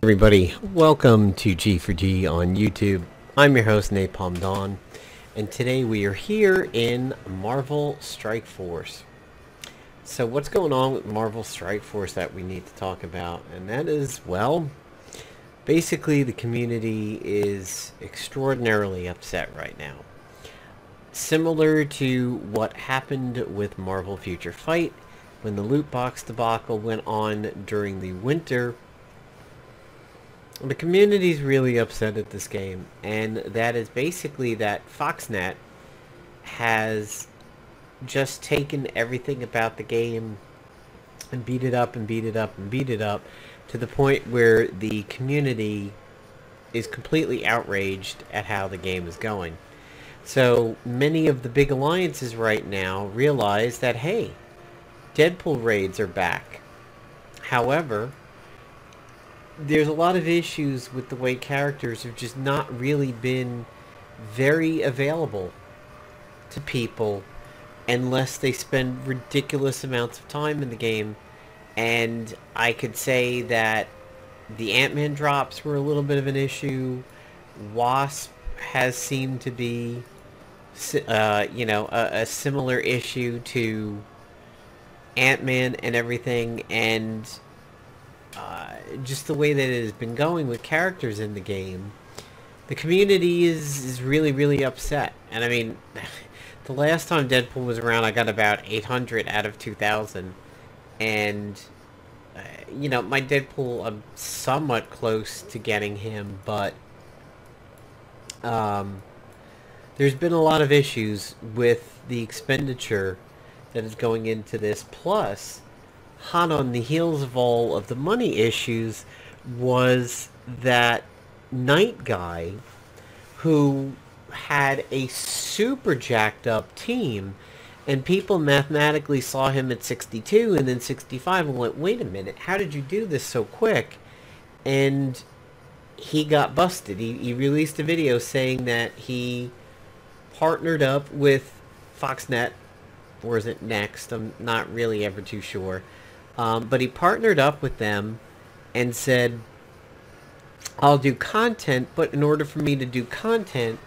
Everybody, welcome to G4G on YouTube. I'm your host Napalm Dawn, and today we are here in Marvel Strike Force. So what's going on with Marvel Strike Force that we need to talk about? And that is, well, basically the community is extraordinarily upset right now. Similar to what happened with Marvel Future Fight when the loot box debacle went on during the winter. The community's really upset at this game, and that is basically that Foxnext has just taken everything about the game and beat it up and beat it up and beat it up to the point where the community is completely outraged at how the game is going. So many of the big alliances right now realize that, hey, Deadpool raids are back. However, there's a lot of issues with the way characters have just not really been very available to people unless they spend ridiculous amounts of time in the game. And I could say that the Ant-Man drops were a little bit of an issue. Wasp has seemed to be, a similar issue to Ant-Man and everything, and just the way that it has been going with characters in the game, the community is really, really upset. And I mean, the last time Deadpool was around, I got about 800 out of 2,000. And, my Deadpool, I'm somewhat close to getting him, but there's been a lot of issues with the expenditure that is going into this. Plus, hot on the heels of all of the money issues was that Night guy who had a super jacked up team, and people mathematically saw him at 62 and then 65 and went, wait a minute, how did you do this so quick? And he got busted. He released a video saying that he partnered up with Foxnext, or is it Next? I'm not really ever too sure. But he partnered up with them and said, I'll do content, but in order for me to do content,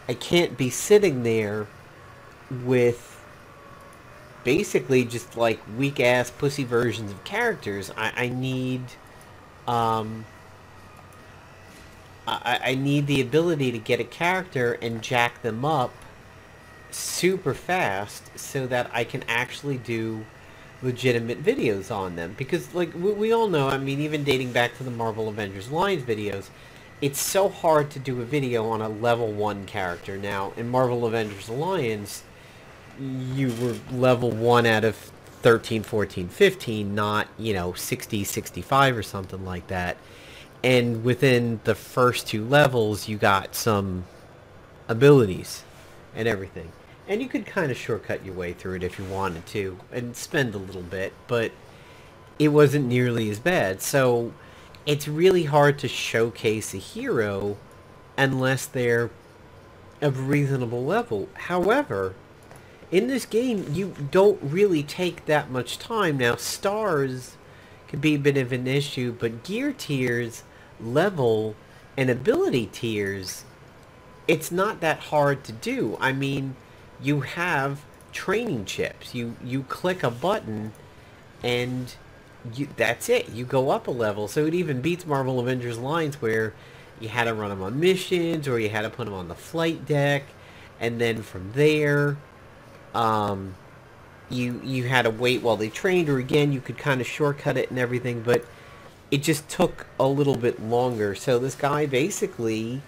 I can't be sitting there with basically just like weak-ass pussy versions of characters. I need I need the ability to get a character and jack them up super fast so that I can actually do legitimate videos on them. Because, like, we all know, I mean, even dating back to the Marvel Avengers Alliance videos, it's so hard to do a video on a level 1 character. Now, in Marvel Avengers Alliance, you were level 1 out of 13, 14, 15, not, 60, 65 or something like that. And within the first 2 levels, you got some abilities and everything. And you could kind of shortcut your way through it if you wanted to, and spend a little bit, but it wasn't nearly as bad. So it's really hard to showcase a hero unless they're of reasonable level. However, in this game, you don't really take that much time. Now, stars could be a bit of an issue, but gear tiers, level, and ability tiers, it's not that hard to do. I mean, you have training chips. You click a button and that's it. You go up a level. So it even beats Marvel Avengers Alliance, where you had to run them on missions or you had to put them on the flight deck, and then from there you had to wait while they trained, or again you could kind of shortcut it and everything, but it just took a little bit longer. So this guy basically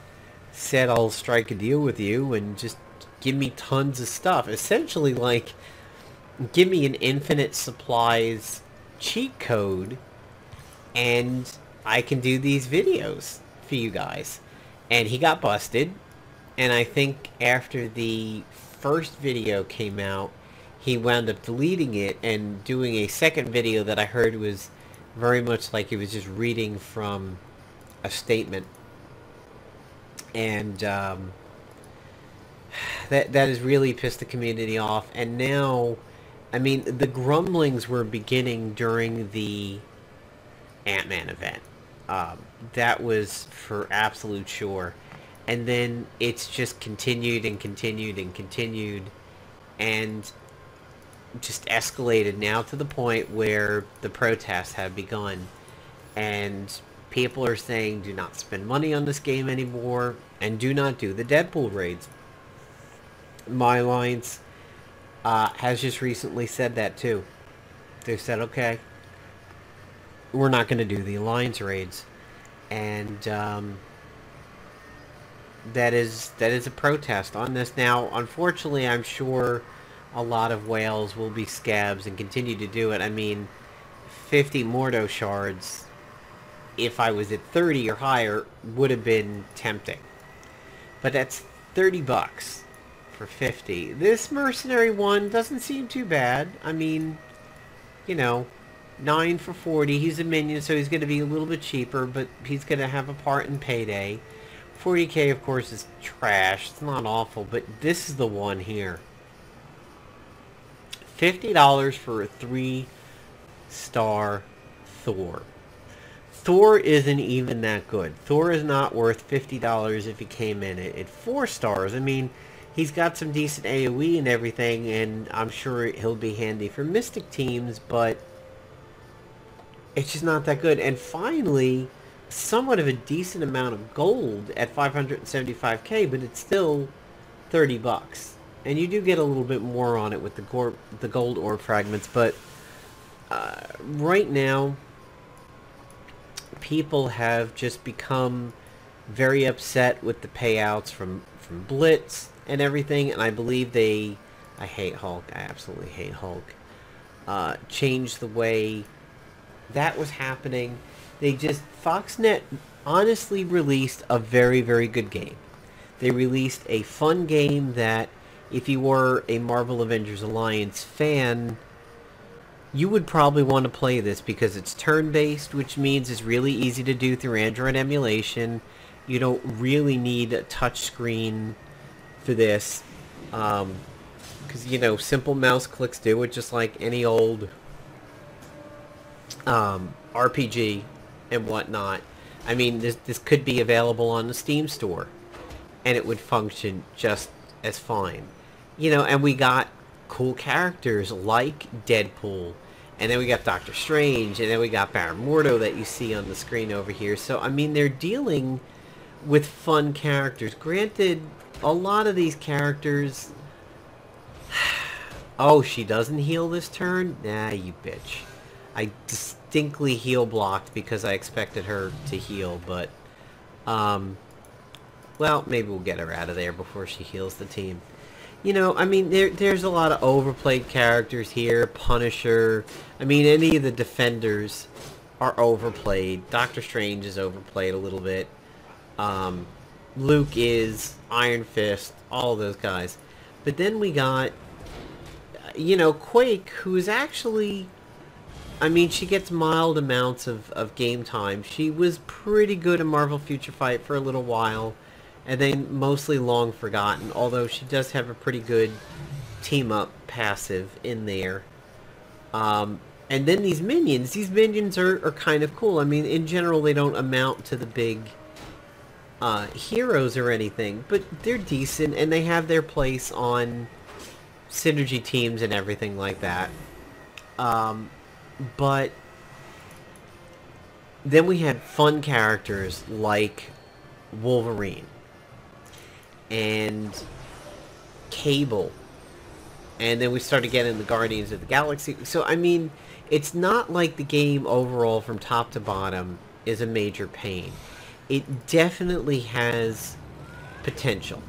said, I'll strike a deal with you and just give me tons of stuff. Essentially, like, give me an infinite supplies cheat code and I can do these videos for you guys. And he got busted, and I think after the first video came out, he wound up deleting it and doing a second video that I heard was very much like he was just reading from a statement. And that has really pissed the community off. And now, I mean, the grumblings were beginning during the Ant-Man event. That was for absolute sure. And then it's just continued and continued and continued, and just escalated now to the point where the protests have begun. And people are saying do not spend money on this game anymore, and do not do the Deadpool raids. My Alliance has just recently said that too. They said, okay, we're not going to do the Alliance raids. And that is a protest on this. Now, unfortunately, I'm sure a lot of whales will be scabs and continue to do it. I mean, 50 Mordo shards, if I was at 30 or higher, would have been tempting. But that's 30 bucks for 50. This mercenary one doesn't seem too bad. I mean, you know, 9 for 40. He's a minion, so he's going to be a little bit cheaper, but he's going to have a part in Payday. 40k, of course, is trash. It's not awful, but this is the one here. $50 for a 3-star Thor. Thor isn't even that good. Thor is not worth $50 if he came in at 4 stars. I mean, he's got some decent AoE and everything, and I'm sure he'll be handy for Mystic teams, but it's just not that good. And finally, somewhat of a decent amount of gold at 575k, but it's still 30 bucks. And you do get a little bit more on it with the gold orb fragments, but right now, people have just become very upset with the payouts from Blitz and everything, and I believe I hate Hulk, I absolutely hate Hulk, changed the way that was happening. Foxnet honestly released a very, very good game. They released a fun game that, if you were a Marvel Avengers Alliance fan, you would probably want to play this because it's turn-based, which means it's really easy to do through Android emulation. You don't really need a touch screen for this, because, you know, simple mouse clicks do it just like any old RPG and whatnot. I mean, this could be available on the Steam store, and it would function just as fine. You know, and we got cool characters like Deadpool, and then we got Doctor Strange, and then we got Baron Mordo that you see on the screen over here. So, I mean, they're dealing with fun characters. Granted, a lot of these characters... Oh, she doesn't heal this turn? Nah, you bitch. I distinctly heal blocked because I expected her to heal, but... well, maybe we'll get her out of there before she heals the team. You know, I mean, there's a lot of overplayed characters here. Punisher. I mean, any of the Defenders are overplayed. Doctor Strange is overplayed a little bit. Luke is. Iron Fist. All of those guys. But then we got, you know, Quake, who's actually... I mean, she gets mild amounts of game time. She was pretty good in Marvel Future Fight for a little while, and then mostly long forgotten, although she does have a pretty good team-up passive in there. And then these minions are kind of cool. I mean, in general, they don't amount to the big heroes or anything, but they're decent, and they have their place on synergy teams and everything like that. But then we had fun characters like Wolverine and Cable, and then we started getting the Guardians of the Galaxy. So, I mean, it's not like the game overall from top to bottom is a major pain. It definitely has potential.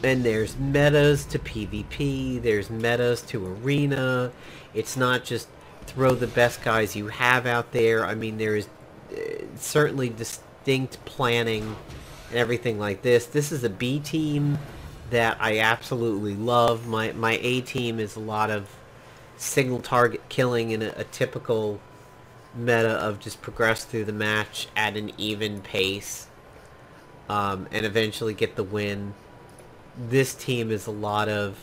And there's metas to PvP, there's metas to Arena. It's not just throw the best guys you have out there. I mean, there is certainly distinct planning and everything like this. This is a B team that I absolutely love. My A team is a lot of single target killing in a typical meta of just progress through the match at an even pace, and eventually get the win. This team is a lot of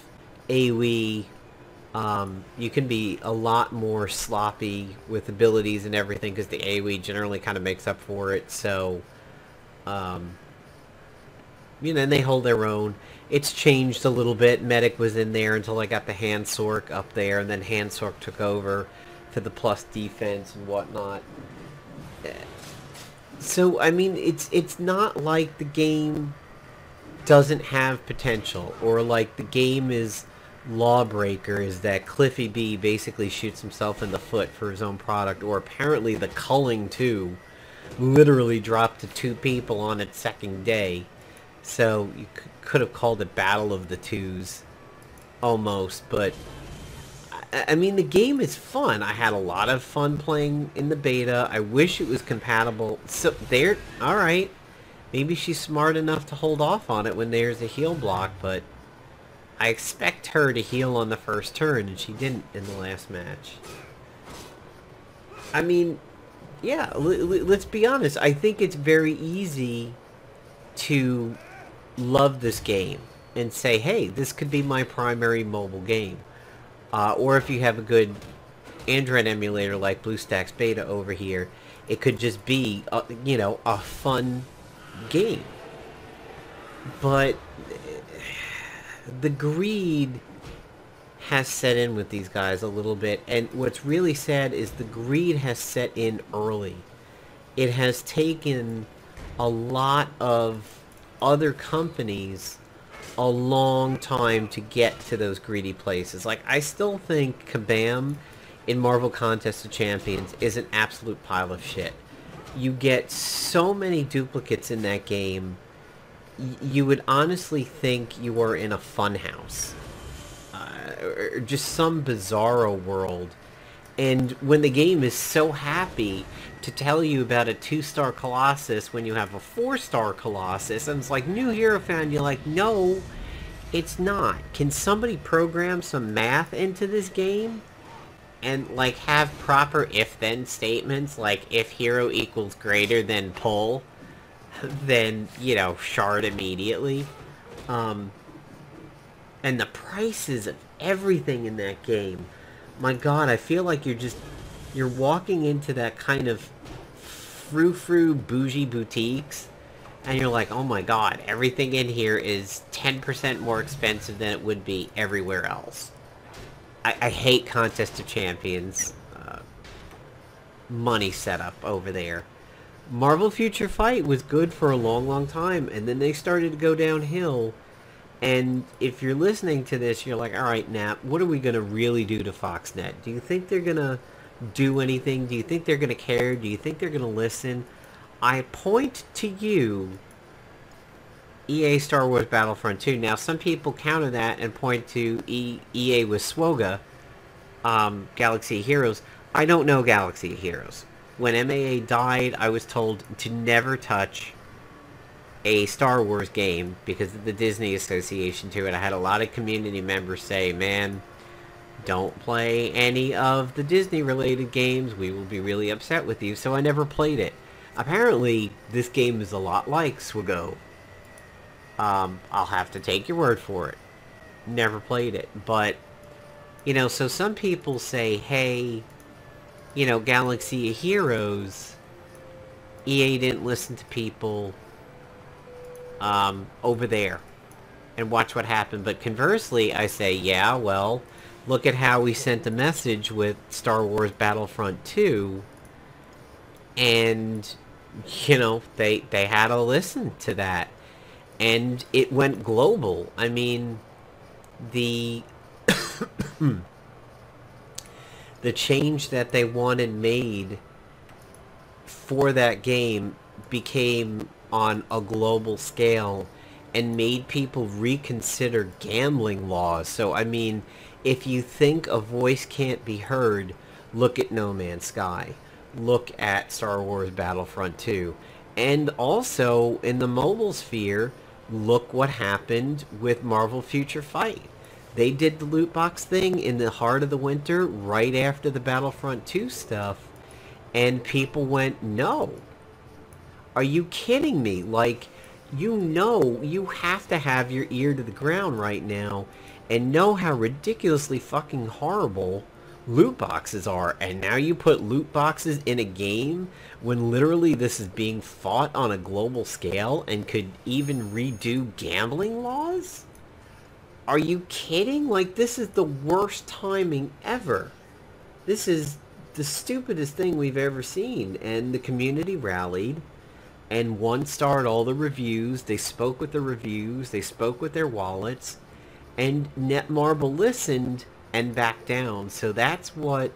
AoE, You can be a lot more sloppy with abilities and everything because the AoE generally kind of makes up for it. So, um, and they hold their own. It's changed a little bit. Medic was in there until I got the Hand Sork up there, and then Hand Sork took over to the plus defense and whatnot. So, I mean, it's not like the game doesn't have potential, or like the game is Lawbreaker, is that Cliffy B basically shoots himself in the foot for his own product, or apparently the Culling 2 literally dropped to 2 people on its second day. So you could have called it Battle of the Twos, almost, but I mean, the game is fun. I had a lot of fun playing in the beta. I wish it was compatible. So, there, alright. Maybe she's smart enough to hold off on it when there's a heal block, but I expect her to heal on the first turn, and she didn't in the last match. I mean, yeah, let's be honest. I think it's very easy to love this game and say, hey, this could be my primary mobile game. Or if you have a good Android emulator like BlueStacks Beta over here, it could just be, a fun game. But the greed has set in with these guys a little bit, and what's really sad is the greed has set in early. It has taken a lot of other companies a long time to get to those greedy places. Like, I still think Kabam in Marvel Contest of Champions is an absolute pile of shit. You get so many duplicates in that game, you would honestly think you are in a funhouse. Or just some bizarro world. And when the game is so happy to tell you about a 2-star Colossus when you have a 4-star Colossus, and it's like, new hero found, you're like, no, it's not. Can somebody program some math into this game? And, like, have proper if-then statements, like, if hero equals greater than pull, then, shard immediately. And the prices of everything in that game, my god, I feel like you're walking into that kind of frou-frou bougie boutiques, and you're like, oh my god, everything in here is 10% more expensive than it would be everywhere else. I hate Contest of Champions money setup over there. Marvel Future Fight was good for a long, long time, and then they started to go downhill. And if you're listening to this, you're like, alright, Nap, what are we going to really do to Foxnet? Do you think they're going to do anything? Do you think they're going to care? Do you think they're going to listen? I point to you, EA Star Wars Battlefront 2. Now, some people counter that and point to EA with Swoga, Galaxy of Heroes. I don't know Galaxy of Heroes. When MAA died, I was told to never touch a Star Wars game because of the Disney association to it. I had a lot of community members say, man, don't play any of the Disney-related games. We will be really upset with you. So I never played it. Apparently, this game is a lot like Fuego. I'll have to take your word for it. Never played it. But, so some people say, hey, Galaxy of Heroes, EA didn't listen to people over there and watch what happened. But conversely, I say, yeah, well, look at how we sent a message with Star Wars Battlefront 2, and, they had to listen to that. And it went global. I mean, the the change that they wanted made for that game became on a global scale and made people reconsider gambling laws. So, I mean, if you think a voice can't be heard, look at No Man's Sky. Look at Star Wars Battlefront 2. And also, in the mobile sphere, look what happened with Marvel Future Fight. They did the loot box thing in the heart of the winter, right after the Battlefront 2 stuff, and people went, no. Are you kidding me? Like, you know you have to have your ear to the ground right now and know how ridiculously fucking horrible loot boxes are. And now you put loot boxes in a game when literally this is being fought on a global scale and could even redo gambling laws? Are you kidding? Like, this is the worst timing ever. This is the stupidest thing we've ever seen. And the community rallied and one-starred all the reviews. They spoke with the reviews. They spoke with their wallets. And Netmarble listened and backed down. So that's what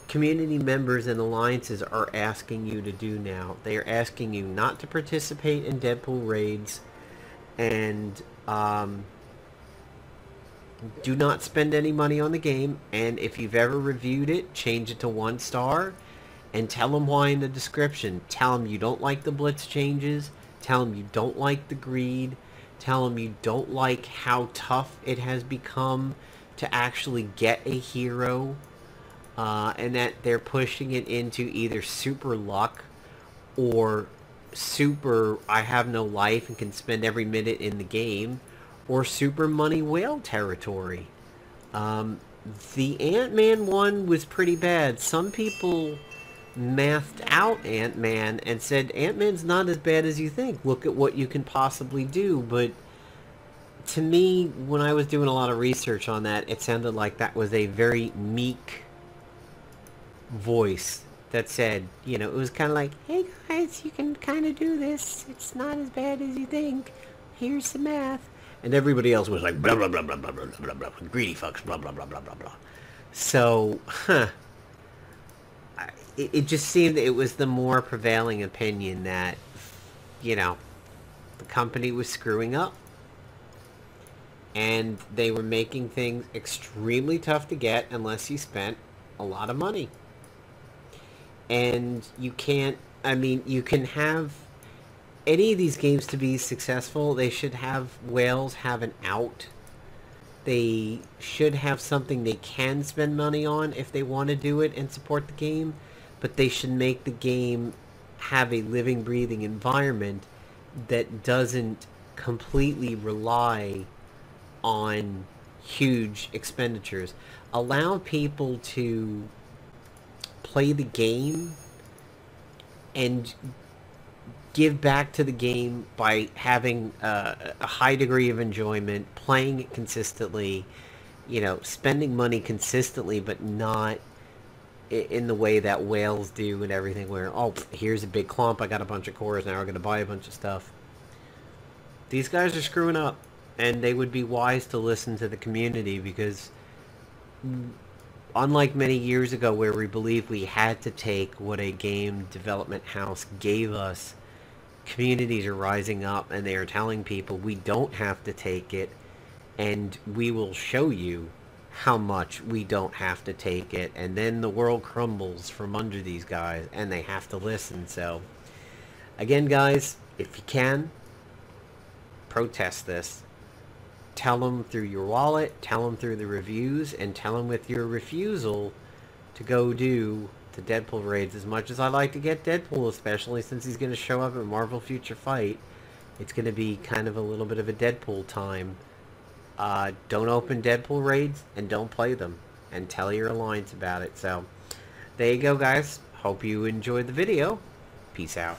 community members and alliances are asking you to do now. They are asking you not to participate in Deadpool raids and do not spend any money on the game. And if you've ever reviewed it, change it to 1 star and tell them why in the description. Tell them you don't like the blitz changes. Tell them you don't like the greed. Tell them you don't like how tough it has become to actually get a hero. And that they're pushing it into either super luck or super I have no life and can spend every minute in the game, or super money whale territory. The Ant-Man one was pretty bad. Some people mathed out Ant-Man and said Ant-Man's not as bad as you think. Look at what you can possibly do. But to me, when I was doing a lot of research on that, it sounded like that was a very meek voice that said, you know, it was kind of like, hey guys, you can kind of do this. It's not as bad as you think. Here's the math. And everybody else was like, blah, blah, blah, blah, blah, blah, blah, blah, blah, greedy fucks, blah, blah, blah, blah, blah, blah. So, it just seemed it was the more prevailing opinion that, you know, the company was screwing up. And they were making things extremely tough to get unless you spent a lot of money. And you can't, I mean, you can have any of these games to be successful, they should have whales have an out. They should have something they can spend money on if they want to do it and support the game. But they should make the game have a living, breathing environment that doesn't completely rely on huge expenditures. Allow people to play the game and give back to the game by having a high degree of enjoyment, playing it consistently, you know, spending money consistently, but not in the way that whales do and everything where, oh, here's a big clump, I got a bunch of cores, now we're going to buy a bunch of stuff. These guys are screwing up, and they would be wise to listen to the community, because unlike many years ago where we believed we had to take what a game development house gave us, communities are rising up and they are telling people we don't have to take it, and we will show you how much we don't have to take it. And then the world crumbles from under these guys and they have to listen. So again, guys, if you can, protest this. Tell them through your wallet, tell them through the reviews, and tell them with your refusal to go do the Deadpool raids. As much as I like to get Deadpool, especially since he's going to show up at Marvel Future Fight, it's going to be kind of a little bit of a Deadpool time. Don't open Deadpool raids and don't play them, and tell your alliance about it. So there you go, guys. Hope you enjoyed the video. Peace out.